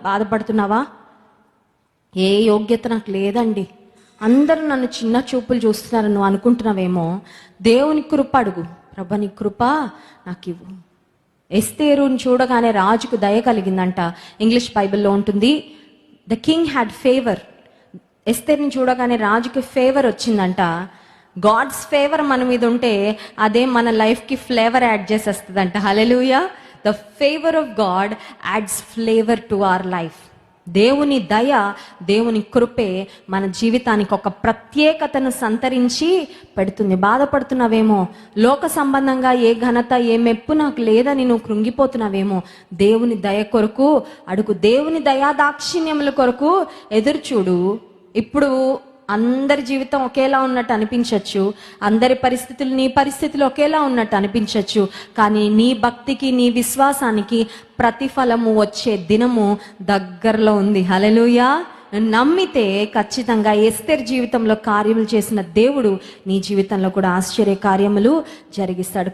బాధపడుతున్నావా? ఏ యోగ్యత నాకు లేదండి, అందరూ నన్ను చిన్న చూపులు చూస్తున్నారు నువ్వు అనుకుంటున్నావేమో. దేవుని కృప అడుగు. ప్రభా నీ కృప నాకు ఇవ్వు. ఎస్తేరుని చూడగానే రాజుకు దయ కలిగిందంట. ఇంగ్లీష్ బైబిల్లో ఉంటుంది, ద కింగ్ హ్యాడ్ ఫేవర్. ఎస్తేరుని చూడగానే రాజుకి ఫేవర్ వచ్చిందంట. గాడ్స్ ఫేవర్ మన మీద ఉంటే అదే మన లైఫ్కి ఫ్లేవర్ యాడ్ చేసేస్తుందంట. Hallelujah. The favour of God adds flavour to our life. దేవుని దయ, దేవుని కృపే మన జీవితానికి ఒక ప్రత్యేకతను సంతరించి పెడుతుంది. బాధపడుతున్నావేమో, లోక సంబంధంగా ఏ ఘనత ఏ మెప్పు నాకు లేదని నువ్వు కృంగిపోతున్నావేమో, దేవుని దయ కొరకు అడుగు. దేవుని దయా దాక్షిణ్యముల కొరకు ఎదురు చూడు. ఇప్పుడు అందరి జీవితం ఒకేలా ఉన్నట్టు అనిపించవచ్చు, అందరి పరిస్థితులు నీ పరిస్థితులు ఒకేలా ఉన్నట్టు అనిపించవచ్చు, కానీ నీ భక్తికి నీ విశ్వాసానికి ప్రతిఫలము వచ్చే దినము దగ్గరలో ఉంది. హల్లెలూయా. నమ్మితే ఖచ్చితంగా ఎస్తేరు జీవితంలో కార్యములు చేసిన దేవుడు నీ జీవితంలో కూడా ఆశ్చర్య కార్యములు జరిగిస్తాడు.